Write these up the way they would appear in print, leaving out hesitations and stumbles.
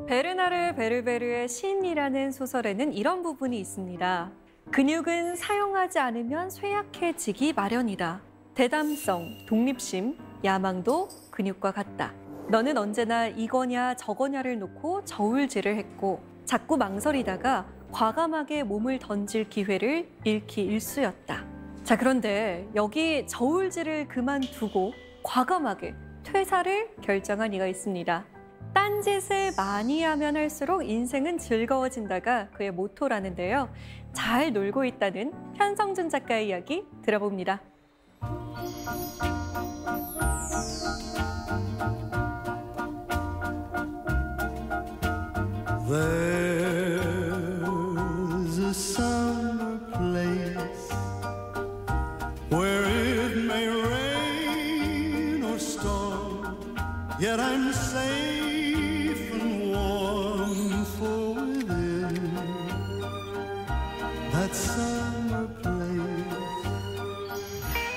베르나르 베르베르의 신이라는 소설에는 이런 부분이 있습니다. 근육은 사용하지 않으면 쇠약해지기 마련이다. 대담성, 독립심, 야망도 근육과 같다. 너는 언제나 이거냐 저거냐를 놓고 저울질을 했고 자꾸 망설이다가 과감하게 몸을 던질 기회를 잃기 일쑤였다. 자, 그런데 여기 저울질을 그만두고 과감하게 퇴사를 결정한 이가 있습니다. 딴짓을 많이 하면 할수록 인생은 즐거워진다가 그의 모토라는데요. 잘 놀고 있다는 현성준 작가의 이야기 들어봅니다. There's a summer place where it may rain or storm, yet I'm safe and warm, for within that summer place.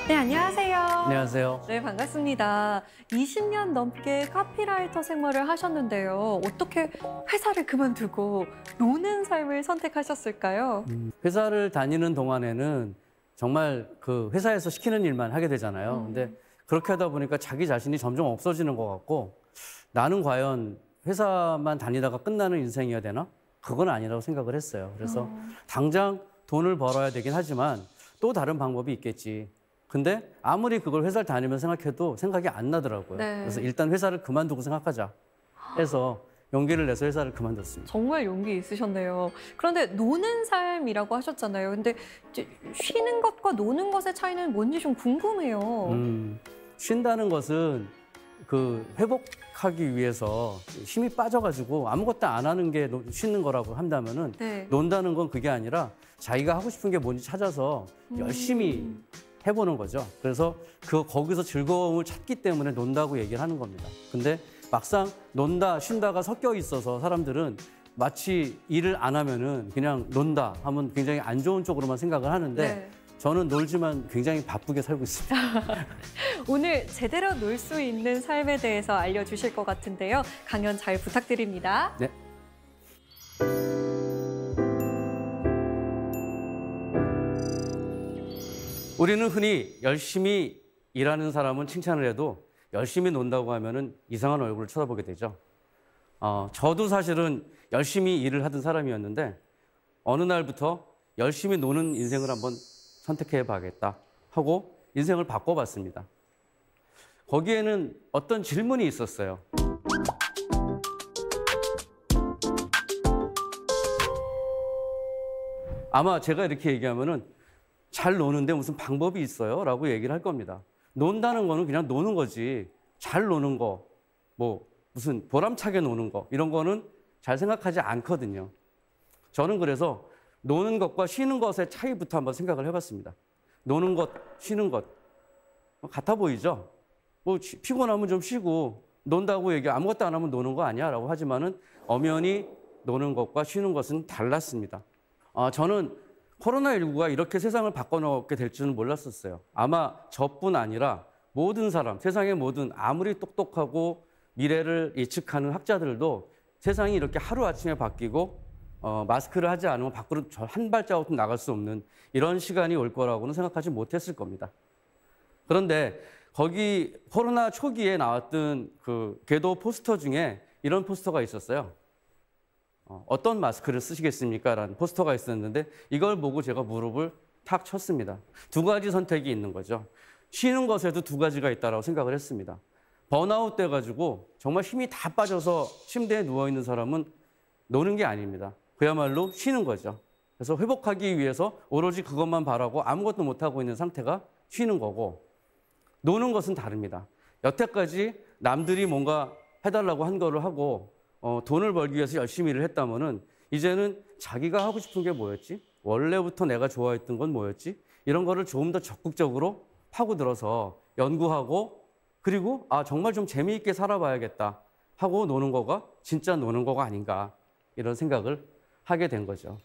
네, 안녕하세요. 안녕하세요. 네, 반갑습니다. 20년 넘게 카피라이터 생활을 하셨는데요. 어떻게 회사를 그만두고 노는 삶을 선택하셨을까요? 회사를 다니는 동안에는 정말 그 회사에서 시키는 일만 하게 되잖아요. 근데 그렇게 하다 보니까 자기 자신이 점점 없어지는 것 같고 나는 과연 회사만 다니다가 끝나는 인생이어야 되나? 그건 아니라고 생각을 했어요. 그래서 당장 돈을 벌어야 되긴 하지만 또 다른 방법이 있겠지. 근데 아무리 그걸 회사를 다니면서 생각해도 생각이 안 나더라고요. 네. 그래서 일단 회사를 그만두고 생각하자 해서 용기를 내서 회사를 그만뒀습니다. 정말 용기 있으셨네요. 그런데 노는 삶이라고 하셨잖아요. 근데 이제 쉬는 것과 노는 것의 차이는 뭔지 좀 궁금해요. 쉰다는 것은 그 회복하기 위해서 힘이 빠져가지고 아무것도 안 하는 게 쉬는 거라고 한다면은 네. 논다는 건 그게 아니라 자기가 하고 싶은 게 뭔지 찾아서 열심히 해보는 거죠. 그래서 거기서 즐거움을 찾기 때문에 논다고 얘기를 하는 겁니다. 근데 막상 논다, 쉰다가 섞여 있어서 사람들은 마치 일을 안 하면은 그냥 논다 하면 굉장히 안 좋은 쪽으로만 생각을 하는데 네. 저는 놀지만 굉장히 바쁘게 살고 있습니다. 오늘 제대로 놀 수 있는 삶에 대해서 알려주실 것 같은데요. 강연 잘 부탁드립니다. 네. 우리는 흔히 열심히 일하는 사람은 칭찬을 해도 열심히 논다고 하면은 이상한 얼굴을 쳐다보게 되죠. 저도 사실은 열심히 일을 하던 사람이었는데 어느 날부터 열심히 노는 인생을 한번 선택해 봐야겠다 하고 인생을 바꿔봤습니다. 거기에는 어떤 질문이 있었어요. 아마 제가 이렇게 얘기하면은 잘 노는데 무슨 방법이 있어요? 라고 얘기를 할 겁니다. 논다는 거는 그냥 노는 거지. 잘 노는 거, 뭐 무슨 보람차게 노는 거 이런 거는 잘 생각하지 않거든요. 저는 그래서 노는 것과 쉬는 것의 차이부터 한번 생각을 해봤습니다. 노는 것, 쉬는 것 같아 보이죠? 뭐 피곤하면 좀 쉬고 논다고 얘기 아무것도 안 하면 노는 거 아니야? 라고 하지만은 엄연히 노는 것과 쉬는 것은 달랐습니다. 저는 코로나19가 이렇게 세상을 바꿔놓게 될 줄은 몰랐었어요. 아마 저뿐 아니라 모든 사람, 세상의 모든 아무리 똑똑하고 미래를 예측하는 학자들도 세상이 이렇게 하루아침에 바뀌고 마스크를 하지 않으면 밖으로 한 발자국도 나갈 수 없는 이런 시간이 올 거라고는 생각하지 못했을 겁니다. 그런데 거기 코로나 초기에 나왔던 그 궤도 포스터 중에 이런 포스터가 있었어요. 어떤 마스크를 쓰시겠습니까? 라는 포스터가 있었는데 이걸 보고 제가 무릎을 탁 쳤습니다. 두 가지 선택이 있는 거죠. 쉬는 것에도 두 가지가 있다고 생각을 했습니다. 번아웃 돼가지고 정말 힘이 다 빠져서 침대에 누워있는 사람은 노는 게 아닙니다. 그야말로 쉬는 거죠. 그래서 회복하기 위해서 오로지 그것만 바라고 아무것도 못하고 있는 상태가 쉬는 거고 노는 것은 다릅니다. 여태까지 남들이 뭔가 해달라고 한 거를 하고 돈을 벌기 위해서 열심히 일을 했다면은 이제는 자기가 하고 싶은 게 뭐였지? 원래부터 내가 좋아했던 건 뭐였지? 이런 거를 조금 더 적극적으로 파고들어서 연구하고 그리고 정말 좀 재미있게 살아봐야겠다 하고 노는 거가 진짜 노는 거가 아닌가 이런 생각을 하게 된 거죠.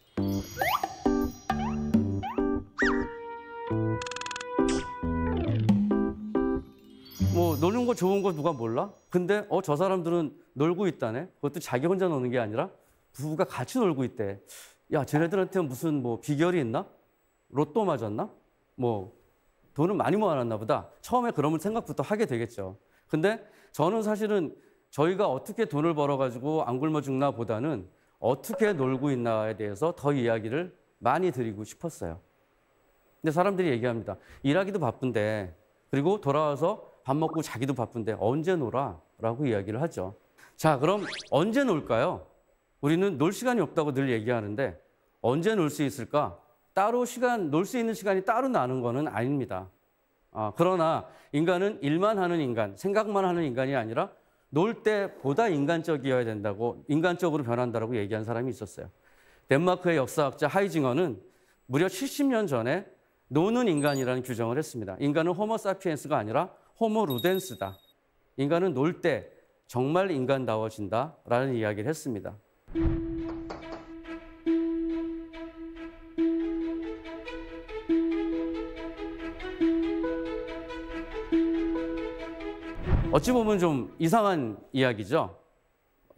뭐 노는 거 좋은 거 누가 몰라? 근데 저 사람들은 놀고 있다네. 그것도 자기 혼자 노는 게 아니라 부부가 같이 놀고 있대. 야, 쟤네들한테 무슨 뭐 비결이 있나? 로또 맞았나? 뭐 돈을 많이 모아놨나 보다. 처음에 그런 생각부터 하게 되겠죠. 근데 저는 사실은 저희가 어떻게 돈을 벌어가지고 안 굶어 죽나 보다는 어떻게 놀고 있나에 대해서 더 이야기를 많이 드리고 싶었어요. 근데 사람들이 얘기합니다. 일하기도 바쁜데, 그리고 돌아와서 밥 먹고 자기도 바쁜데 언제 놀아? 라고 이야기를 하죠. 자, 그럼 언제 놀까요? 우리는 놀 시간이 없다고 늘 얘기하는데 언제 놀 수 있을까? 따로 놀 수 있는 시간이 따로 나는 거는 아닙니다. 그러나 인간은 일만 하는 인간, 생각만 하는 인간이 아니라 놀 때보다 인간적이어야 된다고, 인간적으로 변한다고 얘기한 사람이 있었어요. 덴마크의 역사학자 하이징어는 무려 70년 전에 노는 인간이라는 규정을 했습니다. 인간은 호모 사피엔스가 아니라 호모 루덴스다. 인간은 놀 때 정말 인간다워진다라는 이야기를 했습니다. 어찌 보면 좀 이상한 이야기죠.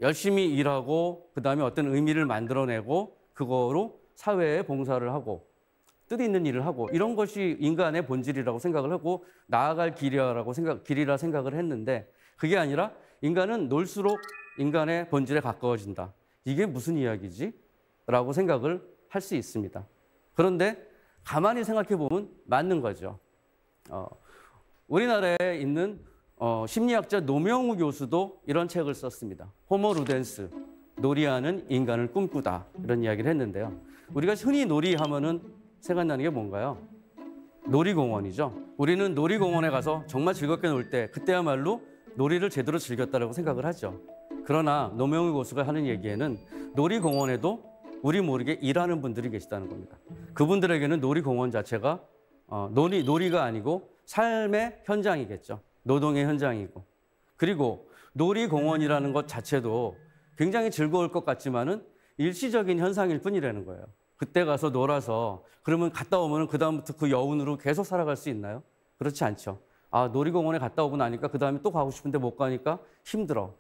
열심히 일하고 그다음에 어떤 의미를 만들어내고 그거로 사회에 봉사를 하고 뜻 있는 일을 하고 이런 것이 인간의 본질이라고 생각을 하고 나아갈 길이라 생각을 했는데 그게 아니라 인간은 놀수록 인간의 본질에 가까워진다. 이게 무슨 이야기지? 라고 생각을 할 수 있습니다. 그런데 가만히 생각해 보면 맞는 거죠. 우리나라에 있는 심리학자 노명우 교수도 이런 책을 썼습니다. 호모 루덴스, 놀이하는 인간을 꿈꾸다. 이런 이야기를 했는데요. 우리가 흔히 놀이하면은 생각나는 게 뭔가요? 놀이공원이죠. 우리는 놀이공원에 가서 정말 즐겁게 놀 때 그때야말로 놀이를 제대로 즐겼다고 생각을 하죠. 그러나 노명우 교수가 하는 얘기에는 놀이공원에도 우리 모르게 일하는 분들이 계시다는 겁니다. 그분들에게는 놀이공원 자체가 놀이가 아니고 삶의 현장이겠죠. 노동의 현장이고. 그리고 놀이공원이라는 것 자체도 굉장히 즐거울 것 같지만은 일시적인 현상일 뿐이라는 거예요. 그때 가서 놀아서 그러면 갔다 오면 그다음부터 그 여운으로 계속 살아갈 수 있나요? 그렇지 않죠. 놀이공원에 갔다 오고 나니까 그다음에 또 가고 싶은데 못 가니까 힘들어.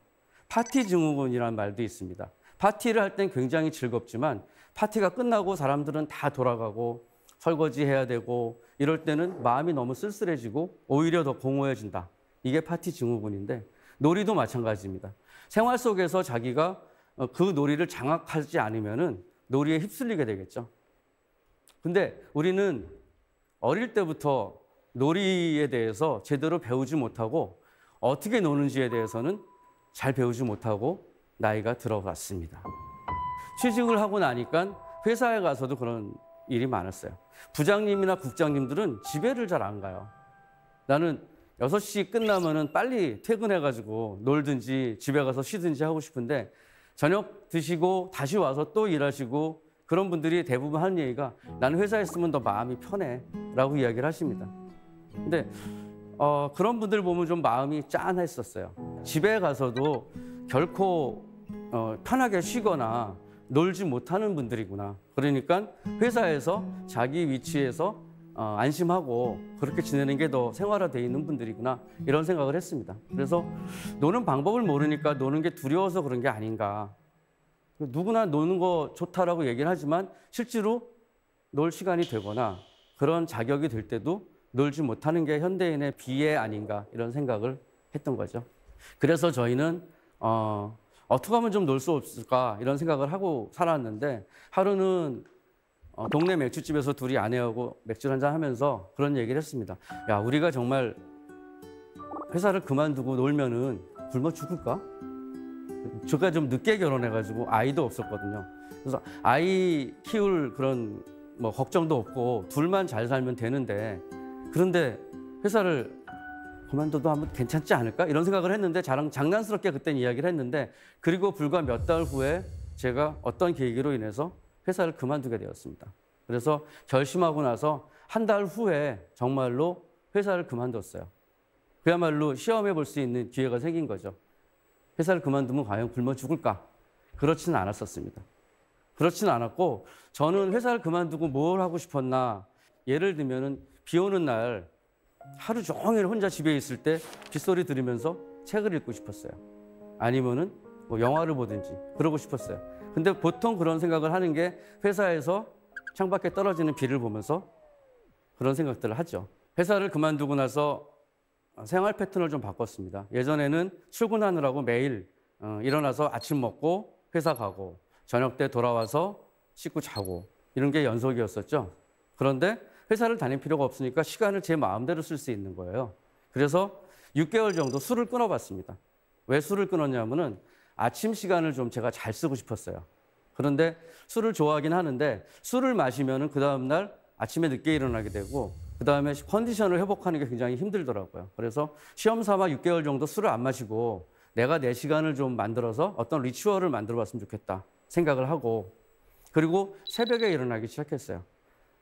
파티 증후군이라는 말도 있습니다. 파티를 할 땐 굉장히 즐겁지만 파티가 끝나고 사람들은 다 돌아가고 설거지 해야 되고 이럴 때는 마음이 너무 쓸쓸해지고 오히려 더 공허해진다. 이게 파티 증후군인데 놀이도 마찬가지입니다. 생활 속에서 자기가 그 놀이를 장악하지 않으면은 놀이에 휩쓸리게 되겠죠. 근데 우리는 어릴 때부터 놀이에 대해서 제대로 배우지 못하고 어떻게 노는지에 대해서는 잘 배우지 못하고 나이가 들어갔습니다. 취직을 하고 나니까 회사에 가서도 그런 일이 많았어요. 부장님이나 국장님들은 집에를 잘 안 가요. 나는 6시 끝나면은 빨리 퇴근해가지고 놀든지 집에 가서 쉬든지 하고 싶은데 저녁 드시고 다시 와서 또 일하시고 그런 분들이 대부분 하는 얘기가 나는 회사에 있으면 더 마음이 편해 라고 이야기를 하십니다. 근데 그런 분들 보면 좀 마음이 짠했었어요. 집에 가서도 결코 편하게 쉬거나 놀지 못하는 분들이구나. 그러니까 회사에서 자기 위치에서 안심하고 그렇게 지내는 게 더 생활화되어 있는 분들이구나 이런 생각을 했습니다. 그래서 노는 방법을 모르니까 노는 게 두려워서 그런 게 아닌가. 누구나 노는 거 좋다라고 얘기를 하지만 실제로 놀 시간이 되거나 그런 자격이 될 때도 놀지 못하는 게 현대인의 비애 아닌가 이런 생각을 했던 거죠. 그래서 저희는 어떻게 하면 좀 놀 수 없을까 이런 생각을 하고 살았는데 하루는 동네 맥주집에서 둘이 아내하고 맥주 한잔 하면서 그런 얘기를 했습니다. 야, 우리가 정말 회사를 그만두고 놀면은 굶어 죽을까? 제가 좀 늦게 결혼해가지고 아이도 없었거든요. 그래서 아이 키울 그런 뭐 걱정도 없고 둘만 잘 살면 되는데 그런데 회사를 그만둬도 하면 괜찮지 않을까? 이런 생각을 했는데 장난스럽게 그땐 이야기를 했는데 그리고 불과 몇 달 후에 제가 어떤 계기로 인해서 회사를 그만두게 되었습니다. 그래서 결심하고 나서 한 달 후에 정말로 회사를 그만뒀어요. 그야말로 시험해 볼 수 있는 기회가 생긴 거죠. 회사를 그만두면 과연 굶어 죽을까? 그렇지는 않았었습니다. 그렇지는 않았고 저는 회사를 그만두고 뭘 하고 싶었나? 예를 들면은 비 오는 날 하루 종일 혼자 집에 있을 때 빗소리 들으면서 책을 읽고 싶었어요. 아니면은 뭐 영화를 보든지 그러고 싶었어요. 근데 보통 그런 생각을 하는 게 회사에서 창밖에 떨어지는 비를 보면서 그런 생각들을 하죠. 회사를 그만두고 나서 생활 패턴을 좀 바꿨습니다. 예전에는 출근하느라고 매일 일어나서 아침 먹고 회사 가고 저녁 때 돌아와서 씻고 자고 이런 게 연속이었었죠. 그런데 회사를 다닐 필요가 없으니까 시간을 제 마음대로 쓸 수 있는 거예요. 그래서 6개월 정도 술을 끊어봤습니다. 왜 술을 끊었냐면은 아침 시간을 좀 제가 잘 쓰고 싶었어요. 그런데 술을 좋아하긴 하는데 술을 마시면은 그 다음날 아침에 늦게 일어나게 되고 그 다음에 컨디션을 회복하는 게 굉장히 힘들더라고요. 그래서 시험 삼아 6개월 정도 술을 안 마시고 내가 내 시간을 좀 만들어서 어떤 리추얼을 만들어 봤으면 좋겠다 생각을 하고 그리고 새벽에 일어나기 시작했어요.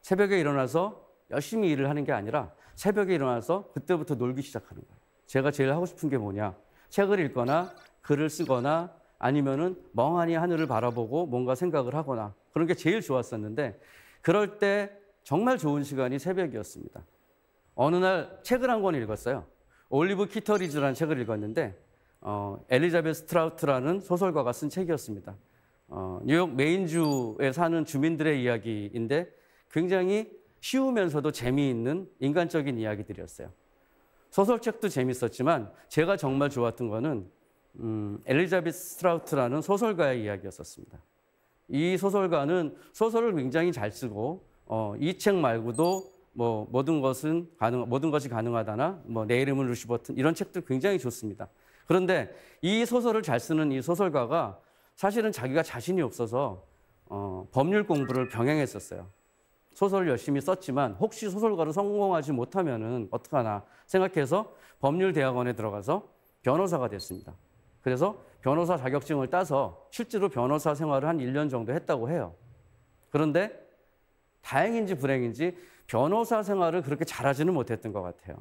새벽에 일어나서 열심히 일을 하는 게 아니라 새벽에 일어나서 그때부터 놀기 시작하는 거예요. 제가 제일 하고 싶은 게 뭐냐? 책을 읽거나 글을 쓰거나 아니면은 멍하니 하늘을 바라보고 뭔가 생각을 하거나 그런 게 제일 좋았었는데 그럴 때 정말 좋은 시간이 새벽이었습니다. 어느 날 책을 한 권 읽었어요. 올리브 키터리즈라는 책을 읽었는데 엘리자베스 트라우트라는 소설가가 쓴 책이었습니다. 뉴욕 메인주에 사는 주민들의 이야기인데 굉장히 쉬우면서도 재미있는 인간적인 이야기들이었어요. 소설책도 재밌었지만 제가 정말 좋았던 거는 엘리자베스 스트라우트라는 소설가의 이야기였었습니다. 이 소설가는 소설을 굉장히 잘 쓰고 이 책 말고도 뭐 모든 것이 가능하다나 뭐 내 이름은 루시 버튼 이런 책들 굉장히 좋습니다. 그런데 이 소설을 잘 쓰는 이 소설가가 사실은 자기가 자신이 없어서 법률 공부를 병행했었어요. 소설을 열심히 썼지만 혹시 소설가로 성공하지 못하면은 어떡하나 생각해서 법률대학원에 들어가서 변호사가 됐습니다. 그래서 변호사 자격증을 따서 실제로 변호사 생활을 한 1년 정도 했다고 해요. 그런데 다행인지 불행인지 변호사 생활을 그렇게 잘하지는 못했던 것 같아요.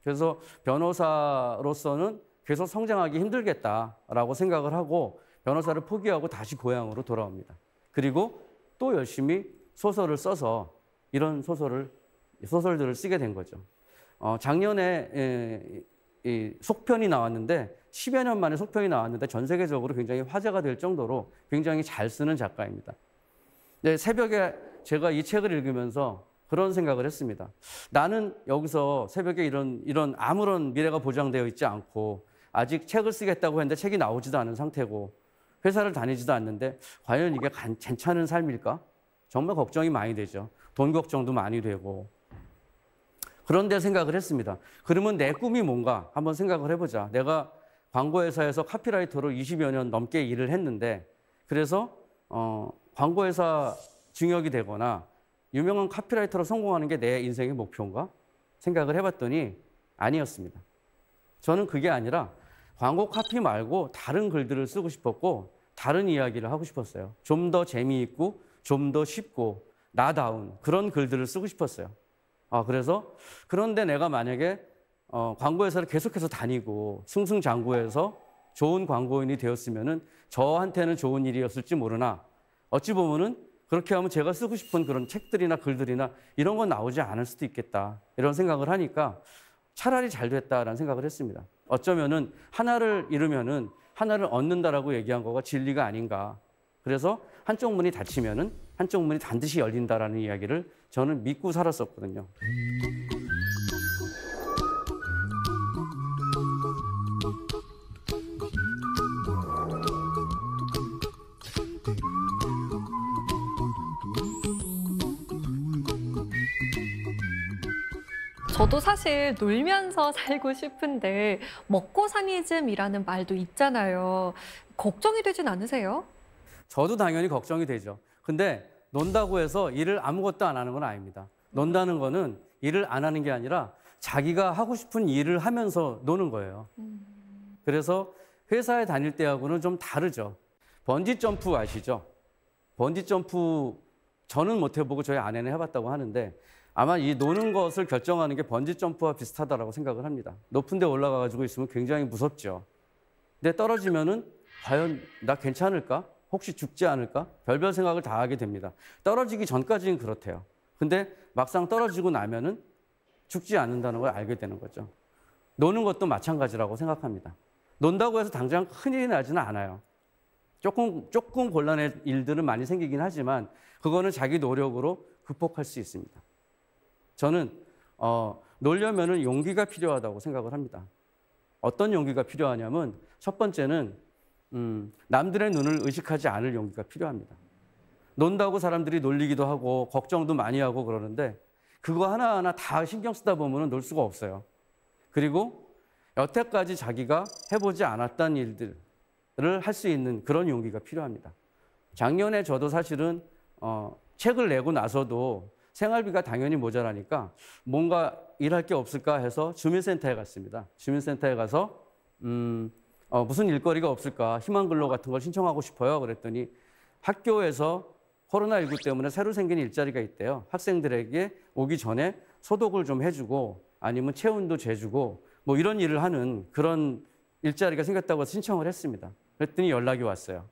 그래서 변호사로서는 계속 성장하기 힘들겠다라고 생각을 하고 변호사를 포기하고 다시 고향으로 돌아옵니다. 그리고 또 열심히 소설을 써서 이런 소설들을 쓰게 된 거죠. 작년에 이 속편이 나왔는데 10여 년 만에 속편이 나왔는데 전 세계적으로 굉장히 화제가 될 정도로 굉장히 잘 쓰는 작가입니다. 네, 새벽에 제가 이 책을 읽으면서 그런 생각을 했습니다. 나는 여기서 새벽에 이런 아무런 미래가 보장되어 있지 않고 아직 책을 쓰겠다고 했는데 책이 나오지도 않은 상태고 회사를 다니지도 않는데 과연 이게 괜찮은 삶일까? 정말 걱정이 많이 되죠. 돈 걱정도 많이 되고. 그런데 생각을 했습니다. 그러면 내 꿈이 뭔가 한번 생각을 해보자. 내가 광고회사에서 카피라이터로 20여 년 넘게 일을 했는데 그래서 광고회사 중역이 되거나 유명한 카피라이터로 성공하는 게 내 인생의 목표인가? 생각을 해봤더니 아니었습니다. 저는 그게 아니라 광고 카피 말고 다른 글들을 쓰고 싶었고 다른 이야기를 하고 싶었어요. 좀 더 재미있고 좀 더 쉽고 나다운 그런 글들을 쓰고 싶었어요. 그런데 내가 만약에 광고회사를 계속해서 다니고 승승장구해서 좋은 광고인이 되었으면은 저한테는 좋은 일이었을지 모르나 어찌 보면은 그렇게 하면 제가 쓰고 싶은 그런 책들이나 글들이나 이런 건 나오지 않을 수도 있겠다 이런 생각을 하니까 차라리 잘 됐다라는 생각을 했습니다. 어쩌면은 하나를 잃으면은 하나를 얻는다라고 얘기한 거가 진리가 아닌가. 그래서 한쪽 문이 닫히면은 한쪽 문이 반드시 열린다라는 이야기를 저는 믿고 살았었거든요. 저도 사실 놀면서 살고 싶은데 먹고사니즘이라는 말도 있잖아요. 걱정이 되진 않으세요? 저도 당연히 걱정이 되죠. 근데 논다고 해서 일을 아무것도 안 하는 건 아닙니다. 논다는 거는 일을 안 하는 게 아니라 자기가 하고 싶은 일을 하면서 노는 거예요. 그래서 회사에 다닐 때하고는 좀 다르죠. 번지 점프 아시죠? 번지 점프 저는 못 해보고 저희 아내는 해봤다고 하는데 아마 이 노는 것을 결정하는 게 번지 점프와 비슷하다고 생각을 합니다. 높은 데 올라가가지고 있으면 굉장히 무섭죠. 근데 떨어지면은 과연 나 괜찮을까? 혹시 죽지 않을까? 별별 생각을 다 하게 됩니다. 떨어지기 전까지는 그렇대요. 근데 막상 떨어지고 나면은 죽지 않는다는 걸 알게 되는 거죠. 노는 것도 마찬가지라고 생각합니다. 논다고 해서 당장 큰일이 나지는 않아요. 조금 곤란한 일들은 많이 생기긴 하지만 그거는 자기 노력으로 극복할 수 있습니다. 저는 놀려면은 용기가 필요하다고 생각을 합니다. 어떤 용기가 필요하냐면 첫 번째는 남들의 눈을 의식하지 않을 용기가 필요합니다. 논다고 사람들이 놀리기도 하고 걱정도 많이 하고 그러는데 그거 하나하나 다 신경 쓰다 보면 놀 수가 없어요. 그리고 여태까지 자기가 해보지 않았던 일들을 할 수 있는 그런 용기가 필요합니다. 작년에 저도 사실은 책을 내고 나서도 생활비가 당연히 모자라니까 뭔가 일할 게 없을까 해서 주민센터에 갔습니다. 주민센터에 가서 무슨 일거리가 없을까, 희망근로 같은 걸 신청하고 싶어요. 그랬더니 학교에서 코로나19 때문에 새로 생긴 일자리가 있대요. 학생들에게 오기 전에 소독을 좀 해주고 아니면 체온도 재주고 뭐 이런 일을 하는 그런 일자리가 생겼다고 해서 신청을 했습니다. 그랬더니 연락이 왔어요.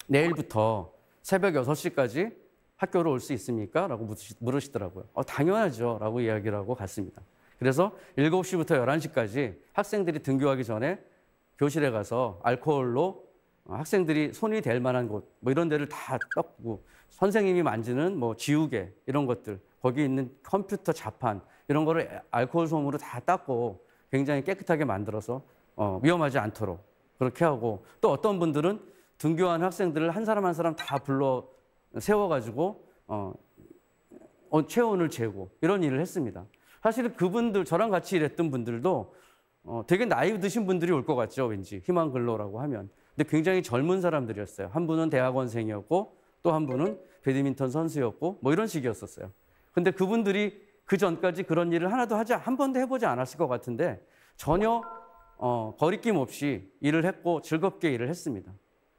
내일부터 새벽 6시까지 학교로 올 수 있습니까? 라고 물으시더라고요. 당연하죠. 라고 이야기를 하고 갔습니다. 그래서 7시부터 11시까지 학생들이 등교하기 전에 교실에 가서 알코올로 학생들이 손이 될 만한 곳, 뭐 이런 데를 다 닦고 선생님이 만지는 뭐 지우개 이런 것들, 거기 있는 컴퓨터 자판 이런 거를 알코올 솜으로 다 닦고 굉장히 깨끗하게 만들어서 위험하지 않도록 그렇게 하고 또 어떤 분들은 등교한 학생들을 한 사람 한 사람 다 불러 세워가지고 체온을 재고 이런 일을 했습니다. 사실 그분들 저랑 같이 일했던 분들도 되게 나이 드신 분들이 올 것 같죠, 왠지 희망근로라고 하면. 근데 굉장히 젊은 사람들이었어요. 한 분은 대학원생이었고 또 한 분은 배드민턴 선수였고 뭐 이런 식이었었어요. 근데 그분들이 그 전까지 그런 일을 하나도 한 번도 해보지 않았을 것 같은데 전혀 거리낌 없이 일을 했고 즐겁게 일을 했습니다.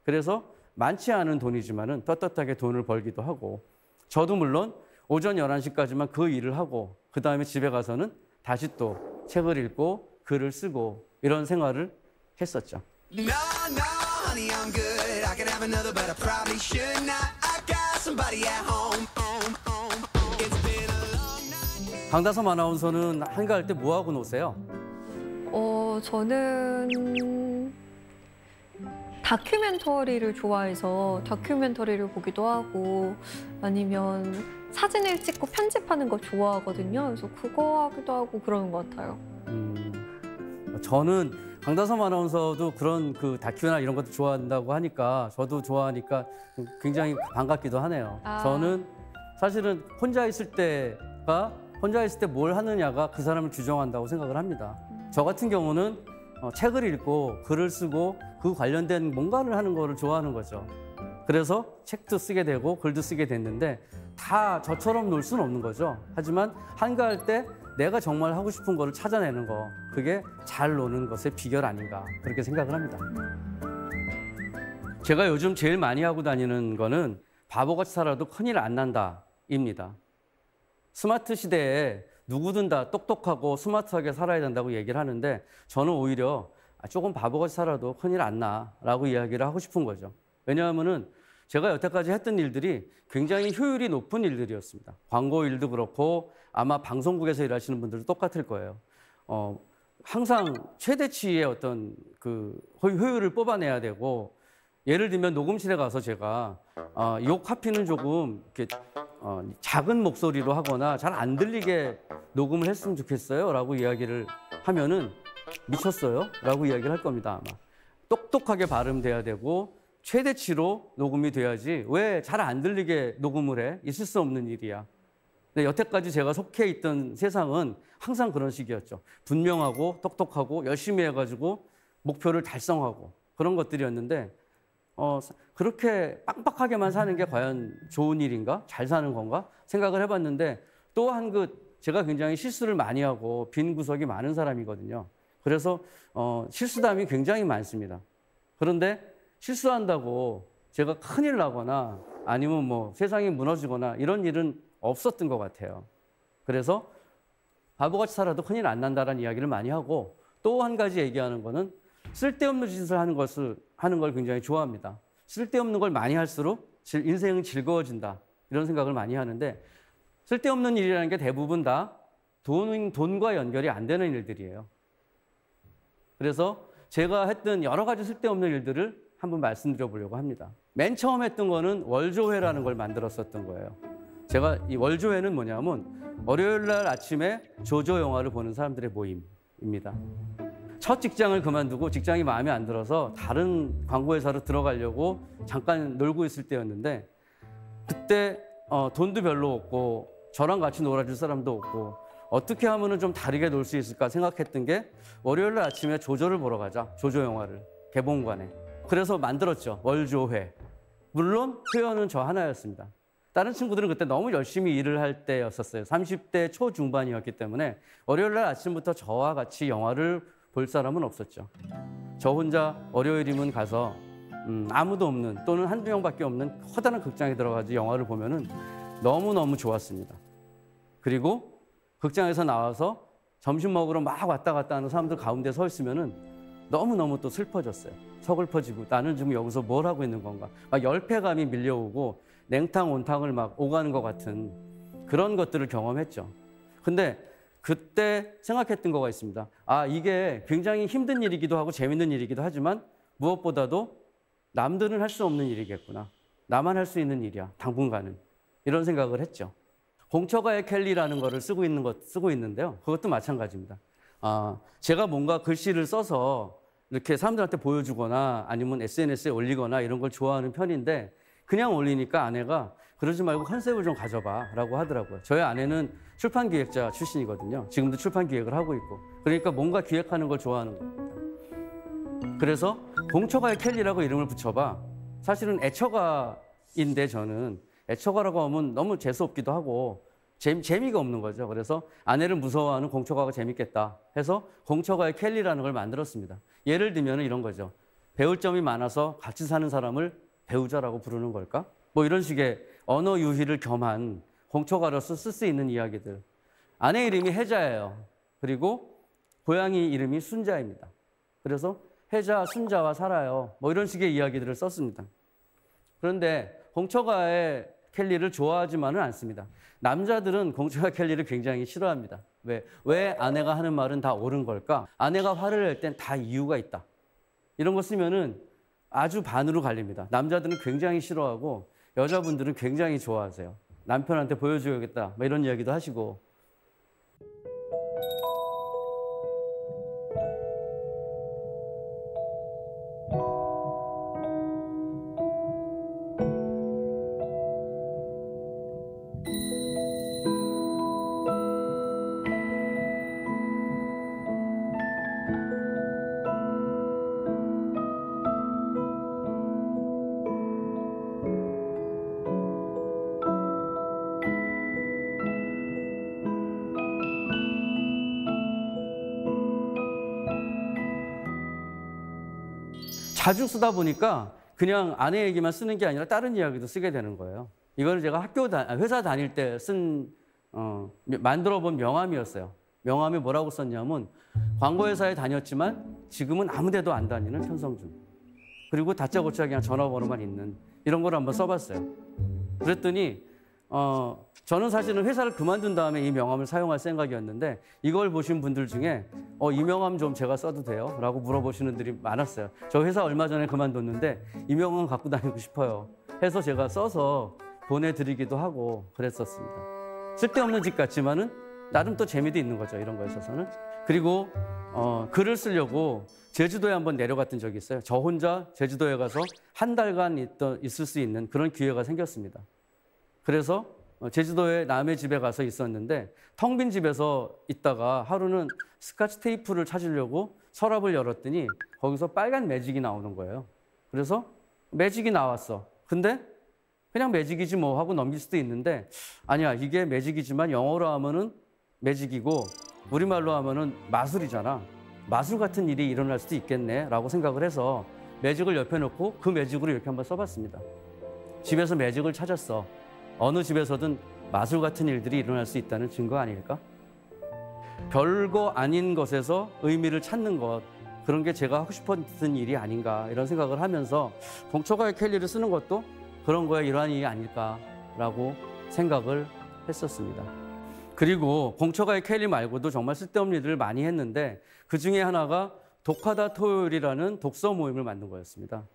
그래서 많지 않은 돈이지만은 떳떳하게 돈을 벌기도 하고 저도 물론 오전 11시까지만 그 일을 하고 그 다음에 집에 가서는 다시 또 책을 읽고 글을 쓰고 이런 생활을 했었죠. No, no, honey, I'm good. I could have another, but I probably should not. I got somebody at home. It's been a long night. 강다솜 아나운서는 한가할 때 뭐 하고 노세요? 저는 다큐멘터리를 좋아해서 다큐멘터리를 보기도 하고 아니면 사진을 찍고 편집하는 거 좋아하거든요. 그래서 그거 하기도 하고 그러는 것 같아요. 저는 강다솜 아나운서도 그런 그 다큐나 이런 것도 좋아한다고 하니까 저도 좋아하니까 굉장히 반갑기도 하네요. 저는 사실은 혼자 있을 때 뭘 하느냐가 그 사람을 규정한다고 생각을 합니다. 저 같은 경우는 책을 읽고 글을 쓰고 그 관련된 뭔가를 하는 거를 좋아하는 거죠. 그래서 책도 쓰게 되고 글도 쓰게 됐는데 다 저처럼 놀 수는 없는 거죠. 하지만 한가할 때 내가 정말 하고 싶은 거를 찾아내는 거, 그게 잘 노는 것의 비결 아닌가 그렇게 생각을 합니다. 제가 요즘 제일 많이 하고 다니는 거는 바보같이 살아도 큰일 안 난다입니다. 스마트 시대에 누구든 다 똑똑하고 스마트하게 살아야 된다고 얘기를 하는데 저는 오히려 조금 바보같이 살아도 큰일 안 나라고 이야기를 하고 싶은 거죠. 왜냐하면은 제가 여태까지 했던 일들이 굉장히 효율이 높은 일들이었습니다. 광고 일도 그렇고 아마 방송국에서 일하시는 분들도 똑같을 거예요. 항상 최대치의 어떤 그 효율을 뽑아내야 되고 예를 들면 녹음실에 가서 제가 요 카피는 조금 이렇게 작은 목소리로 하거나 잘 안 들리게 녹음을 했으면 좋겠어요 라고 이야기를 하면은 미쳤어요? 라고 이야기를 할 겁니다. 아마 똑똑하게 발음돼야 되고 최대치로 녹음이 돼야지 왜 잘 안 들리게 녹음을 해? 있을 수 없는 일이야. 근데 여태까지 제가 속해 있던 세상은 항상 그런 식이었죠. 분명하고 똑똑하고 열심히 해가지고 목표를 달성하고 그런 것들이었는데 그렇게 빡빡하게만 사는 게 과연 좋은 일인가? 잘 사는 건가? 생각을 해봤는데 또한 제가 굉장히 실수를 많이 하고 빈 구석이 많은 사람이거든요. 그래서 실수담이 굉장히 많습니다. 그런데 실수한다고 제가 큰일 나거나 아니면 뭐 세상이 무너지거나 이런 일은 없었던 것 같아요. 그래서 바보같이 살아도 큰일 안 난다라는 이야기를 많이 하고 또 한 가지 얘기하는 거는 쓸데없는 짓을 하는 걸 굉장히 좋아합니다. 쓸데없는 걸 많이 할수록 인생은 즐거워진다. 이런 생각을 많이 하는데 쓸데없는 일이라는 게 대부분 다 돈과 연결이 안 되는 일들이에요. 그래서 제가 했던 여러 가지 쓸데없는 일들을 한번 말씀드려 보려고 합니다. 맨 처음 했던 거는 월조회라는 걸 만들었었던 거예요. 제가 이 월조회는 뭐냐면 월요일 날 아침에 조조 영화를 보는 사람들의 모임입니다. 첫 직장을 그만두고 직장이 마음에 안 들어서 다른 광고회사로 들어가려고 잠깐 놀고 있을 때였는데 그때 돈도 별로 없고 저랑 같이 놀아줄 사람도 없고 어떻게 하면 좀 다르게 놀 수 있을까 생각했던 게 월요일 날 아침에 조조를 보러 가자. 조조 영화를 개봉관에. 그래서 만들었죠. 월조회. 물론 회원은 저 하나였습니다. 다른 친구들은 그때 너무 열심히 일을 할 때였었어요. 30대 초중반이었기 때문에 월요일 날 아침부터 저와 같이 영화를 볼 사람은 없었죠. 저 혼자 월요일이면 가서 아무도 없는 또는 한두 명밖에 없는 커다란 극장에 들어가서 영화를 보면은 너무너무 좋았습니다. 그리고 극장에서 나와서 점심 먹으러 막 왔다 갔다 하는 사람들 가운데 서 있으면은 너무너무 또 슬퍼졌어요. 서글퍼지고 나는 지금 여기서 뭘 하고 있는 건가. 막 열패감이 밀려오고 냉탕 온탕을 막 오가는 것 같은 그런 것들을 경험했죠. 근데 그때 생각했던 거가 있습니다. 아, 이게 굉장히 힘든 일이기도 하고 재밌는 일이기도 하지만 무엇보다도 남들은 할 수 없는 일이겠구나. 나만 할 수 있는 일이야. 당분간은. 이런 생각을 했죠. 공처가의 켈리라는 거를 쓰고 있는데요. 그것도 마찬가지입니다. 제가 뭔가 글씨를 써서 이렇게 사람들한테 보여주거나 아니면 SNS에 올리거나 이런 걸 좋아하는 편인데 그냥 올리니까 아내가 그러지 말고 컨셉을 좀 가져봐 라고 하더라고요. 저희 아내는 출판기획자 출신이거든요. 지금도 출판기획을 하고 있고. 그러니까 뭔가 기획하는 걸 좋아하는 겁니다. 그래서 공처가의 켈리라고 이름을 붙여봐. 사실은 애처가인데 저는 애처가라고 하면 너무 재수없기도 하고 재미가 없는 거죠. 그래서 아내를 무서워하는 공처가가 재밌겠다 해서 공처가의 켈리라는 걸 만들었습니다. 예를 들면 이런 거죠. 배울 점이 많아서 같이 사는 사람을 배우자라고 부르는 걸까? 뭐 이런 식의 언어 유희를 겸한 공처가로서 쓸 수 있는 이야기들. 아내 이름이 혜자예요. 그리고 고양이 이름이 순자입니다. 그래서 혜자, 순자와 살아요. 뭐 이런 식의 이야기들을 썼습니다. 그런데 공처가의 켈리를 좋아하지만은 않습니다. 남자들은 공처가 켈리를 굉장히 싫어합니다. 왜 아내가 하는 말은 다 옳은 걸까? 아내가 화를 낼 땐 다 이유가 있다. 이런 거 쓰면은 아주 반으로 갈립니다. 남자들은 굉장히 싫어하고 여자분들은 굉장히 좋아하세요. 남편한테 보여줘야겠다. 뭐 이런 이야기도 하시고. 자주 쓰다 보니까 그냥 아내 얘기만 쓰는 게 아니라 다른 이야기도 쓰게 되는 거예요. 이거는 제가 회사 다닐 때 만들어 본 명함이었어요. 명함에 뭐라고 썼냐면 광고회사에 다녔지만 지금은 아무 데도 안 다니는 현성준. 그리고 다짜고짜 그냥 전화번호만 있는 이런 걸 한번 써봤어요. 그랬더니 저는 사실은 회사를 그만둔 다음에 이 명함을 사용할 생각이었는데 이걸 보신 분들 중에 이 명함 좀 제가 써도 돼요? 라고 물어보시는 분들이 많았어요. 저 회사 얼마 전에 그만뒀는데 이 명함 갖고 다니고 싶어요. 해서 제가 써서 보내드리기도 하고 그랬었습니다. 쓸데없는 짓 같지만은 나름 또 재미도 있는 거죠. 이런 거에 있어서는. 그리고 글을 쓰려고 제주도에 한번 내려갔던 적이 있어요. 저 혼자 제주도에 가서 한 달간 있을 수 있는 그런 기회가 생겼습니다. 그래서 제주도에 남의 집에 가서 있었는데 텅 빈 집에서 있다가 하루는 스카치 테이프를 찾으려고 서랍을 열었더니 거기서 빨간 매직이 나오는 거예요. 그래서 매직이 나왔어. 근데 그냥 매직이지 뭐 하고 넘길 수도 있는데 아니야, 이게 매직이지만 영어로 하면은 매직이고 우리말로 하면은 마술이잖아. 마술 같은 일이 일어날 수도 있겠네 라고 생각을 해서 매직을 옆에 놓고 그 매직으로 이렇게 한번 써봤습니다. 집에서 매직을 찾았어. 어느 집에서든 마술 같은 일들이 일어날 수 있다는 증거 아닐까? 별거 아닌 것에서 의미를 찾는 것, 그런 게 제가 하고 싶었던 일이 아닌가 이런 생각을 하면서 공처가의 켈리를 쓰는 것도 그런 거에 일환이 아닐까라고 생각을 했었습니다. 그리고 봉처가의 켈리 말고도 정말 쓸데없는 일을 많이 했는데 그 중에 하나가 독하다 토요일이라는 독서 모임을 만든 거였습니다.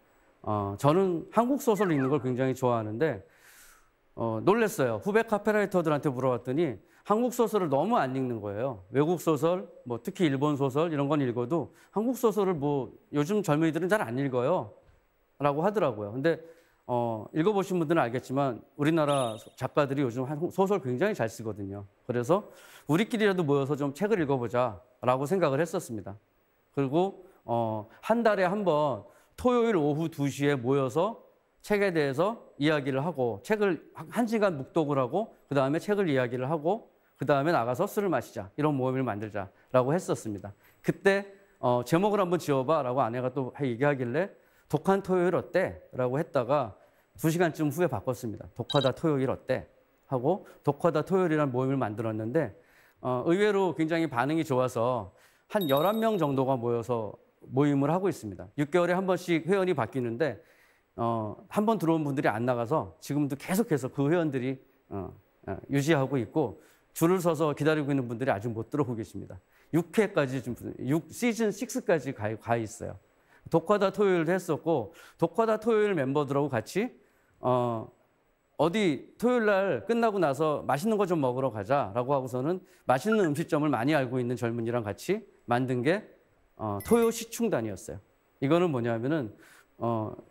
저는 한국 소설 읽는 걸 굉장히 좋아하는데 놀랐어요. 후배 카피라이터들한테 물어봤더니 한국 소설을 너무 안 읽는 거예요. 외국 소설, 뭐 특히 일본 소설 이런 건 읽어도 한국 소설을 뭐 요즘 젊은이들은 잘 안 읽어요. 라고 하더라고요. 근데 읽어보신 분들은 알겠지만 우리나라 작가들이 요즘 소설 굉장히 잘 쓰거든요. 그래서 우리끼리라도 모여서 좀 책을 읽어보자라고 생각을 했었습니다. 그리고 한 달에 한 번 토요일 오후 2시에 모여서 책에 대해서 이야기를 하고 책을 1시간 묵독을 하고 그 다음에 책을 이야기를 하고 그 다음에 나가서 술을 마시자 이런 모임을 만들자라고 했었습니다. 그때 제목을 한번 지어봐라고 아내가 또 얘기하길래 독한 토요일 어때? 라고 했다가 2시간쯤 후에 바꿨습니다. 독하다 토요일 어때? 하고 독하다 토요일이라는 모임을 만들었는데 의외로 굉장히 반응이 좋아서 한 11명 정도가 모여서 모임을 하고 있습니다. 6개월에 한 번씩 회원이 바뀌는데 한 번 들어온 분들이 안 나가서 지금도 계속해서 그 회원들이 유지하고 있고 줄을 서서 기다리고 있는 분들이 아직 못 들어오고 계십니다. 6회까지 시즌 6까지 가 있어요. 독하다 토요일도 했었고 독하다 토요일 멤버들하고 같이 어디 토요일 날 끝나고 나서 맛있는 거 좀 먹으러 가자라고 하고서는 맛있는 음식점을 많이 알고 있는 젊은이랑 같이 만든 게 토요 시충단이었어요. 이거는 뭐냐면은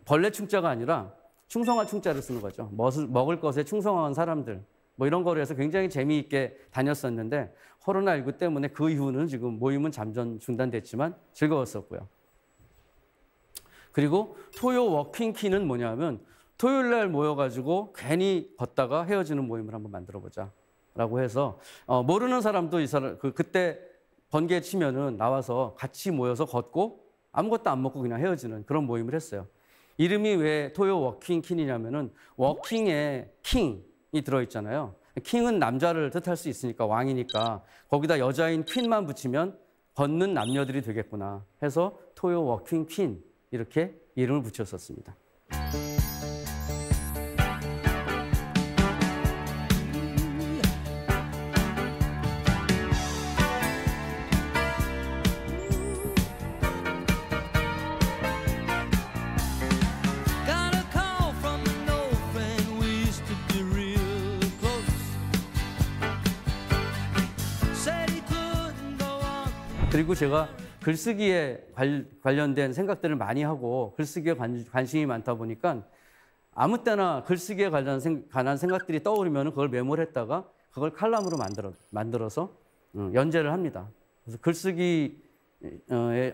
벌레 충자가 아니라 충성할 충자를 쓰는 거죠. 먹을 것에 충성한 사람들 뭐 이런 거로 해서 굉장히 재미있게 다녔었는데 코로나19 때문에 그 이후는 지금 모임은 잠전 중단됐지만 즐거웠었고요. 그리고 토요 워킹키는 뭐냐면 토요일 날 모여가지고 괜히 걷다가 헤어지는 모임을 한번 만들어보자 라고 해서 모르는 사람도 그때 번개 치면은 나와서 같이 모여서 걷고 아무것도 안 먹고 그냥 헤어지는 그런 모임을 했어요. 이름이 왜 토요 워킹키냐면은 워킹에 킹이 들어있잖아요. 킹은 남자를 뜻할 수 있으니까 왕이니까 거기다 여자인 퀸만 붙이면 걷는 남녀들이 되겠구나 해서 토요 워킹 퀸 이렇게 이름을 붙였었습니다. Got a call from an old friend. We used to be real close. Said he couldn't go on. 그리고 제가 글쓰기에 관련된 생각들을 많이 하고 글쓰기에 관심이 많다 보니까 아무 때나 글쓰기에 관한 생각들이 떠오르면 그걸 메모를 했다가 그걸 칼럼으로 만들어서 연재를 합니다. 그래서 글쓰기의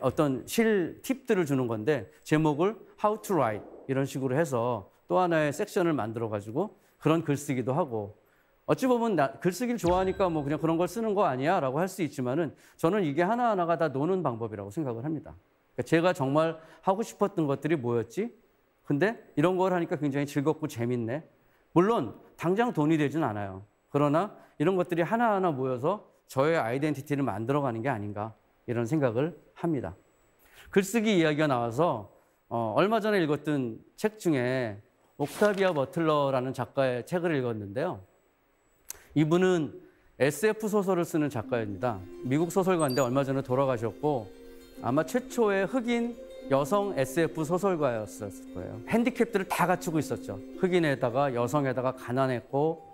어떤 실 팁들을 주는 건데 제목을 How to Write 이런 식으로 해서 또 하나의 섹션을 만들어가지고 그런 글쓰기도 하고 어찌 보면 글쓰기를 좋아하니까 뭐 그냥 그런 걸 쓰는 거 아니야 라고 할 수 있지만은 저는 이게 하나하나가 다 노는 방법이라고 생각을 합니다. 그러니까 제가 정말 하고 싶었던 것들이 뭐였지? 근데 이런 걸 하니까 굉장히 즐겁고 재밌네. 물론 당장 돈이 되진 않아요. 그러나 이런 것들이 하나하나 모여서 저의 아이덴티티를 만들어가는 게 아닌가 이런 생각을 합니다. 글쓰기 이야기가 나와서 얼마 전에 읽었던 책 중에 옥타비아 버틀러라는 작가의 책을 읽었는데요. 이분은 SF 소설을 쓰는 작가입니다. 미국 소설가인데 얼마 전에 돌아가셨고 아마 최초의 흑인 여성 SF 소설가였을 거예요. 핸디캡들을 다 갖추고 있었죠. 흑인에다가 여성에다가 가난했고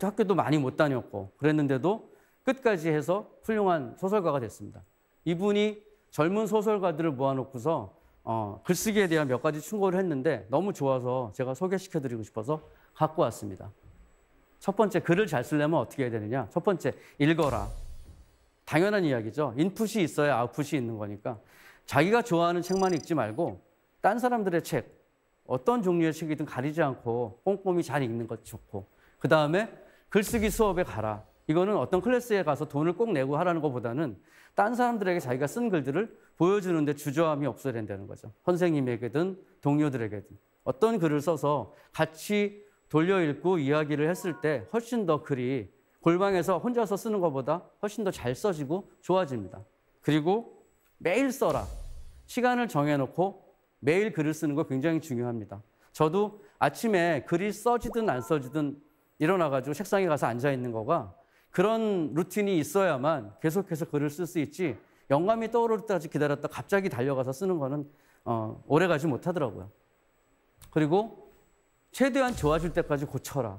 학교도 많이 못 다녔고 그랬는데도 끝까지 해서 훌륭한 소설가가 됐습니다. 이분이 젊은 소설가들을 모아놓고서 글쓰기에 대한 몇 가지 충고를 했는데 너무 좋아서 제가 소개시켜드리고 싶어서 갖고 왔습니다. 첫 번째, 글을 잘 쓰려면 어떻게 해야 되느냐? 첫 번째, 읽어라. 당연한 이야기죠. 인풋이 있어야 아웃풋이 있는 거니까 자기가 좋아하는 책만 읽지 말고 딴 사람들의 책, 어떤 종류의 책이든 가리지 않고 꼼꼼히 잘 읽는 것이 좋고 그 다음에 글쓰기 수업에 가라. 이거는 어떤 클래스에 가서 돈을 꼭 내고 하라는 것보다는 딴 사람들에게 자기가 쓴 글들을 보여주는데 주저함이 없어야 된다는 거죠. 선생님에게든 동료들에게든. 어떤 글을 써서 같이 돌려 읽고 이야기를 했을 때 훨씬 더 글이 골방에서 혼자서 쓰는 것보다 훨씬 더 잘 써지고 좋아집니다. 그리고 매일 써라. 시간을 정해놓고 매일 글을 쓰는 거 굉장히 중요합니다. 저도 아침에 글이 써지든 안 써지든 일어나가지고 책상에 가서 앉아 있는 거가 그런 루틴이 있어야만 계속해서 글을 쓸 수 있지 영감이 떠오를 때까지 기다렸다 갑자기 달려가서 쓰는 거는 오래 가지 못하더라고요. 그리고 최대한 좋아질 때까지 고쳐라.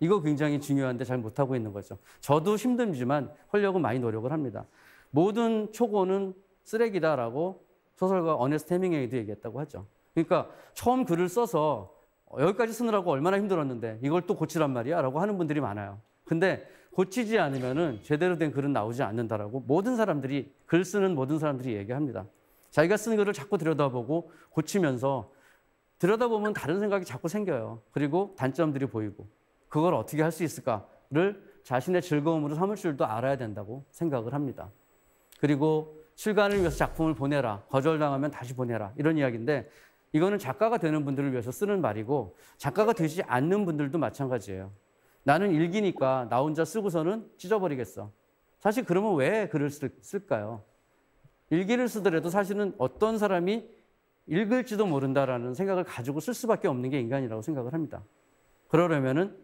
이거 굉장히 중요한데 잘 못하고 있는 거죠. 저도 힘들지만 하려고 많이 노력을 합니다. 모든 초고는 쓰레기다라고 소설가 어네스트 해밍웨이도 얘기했다고 하죠. 그러니까 처음 글을 써서 여기까지 쓰느라고 얼마나 힘들었는데 이걸 또 고치란 말이야 라고 하는 분들이 많아요. 근데 고치지 않으면은 제대로 된 글은 나오지 않는다라고 모든 사람들이, 글 쓰는 모든 사람들이 얘기합니다. 자기가 쓴 글을 자꾸 들여다보고 고치면서 들여다보면 다른 생각이 자꾸 생겨요. 그리고 단점들이 보이고 그걸 어떻게 할 수 있을까를 자신의 즐거움으로 삼을 줄도 알아야 된다고 생각을 합니다. 그리고 출간을 위해서 작품을 보내라, 거절당하면 다시 보내라, 이런 이야기인데 이거는 작가가 되는 분들을 위해서 쓰는 말이고 작가가 되지 않는 분들도 마찬가지예요. 나는 일기니까 나 혼자 쓰고서는 찢어버리겠어. 사실 그러면 왜 글을 쓸까요? 일기를 쓰더라도 사실은 어떤 사람이 읽을지도 모른다라는 생각을 가지고 쓸 수밖에 없는 게 인간이라고 생각을 합니다. 그러려면은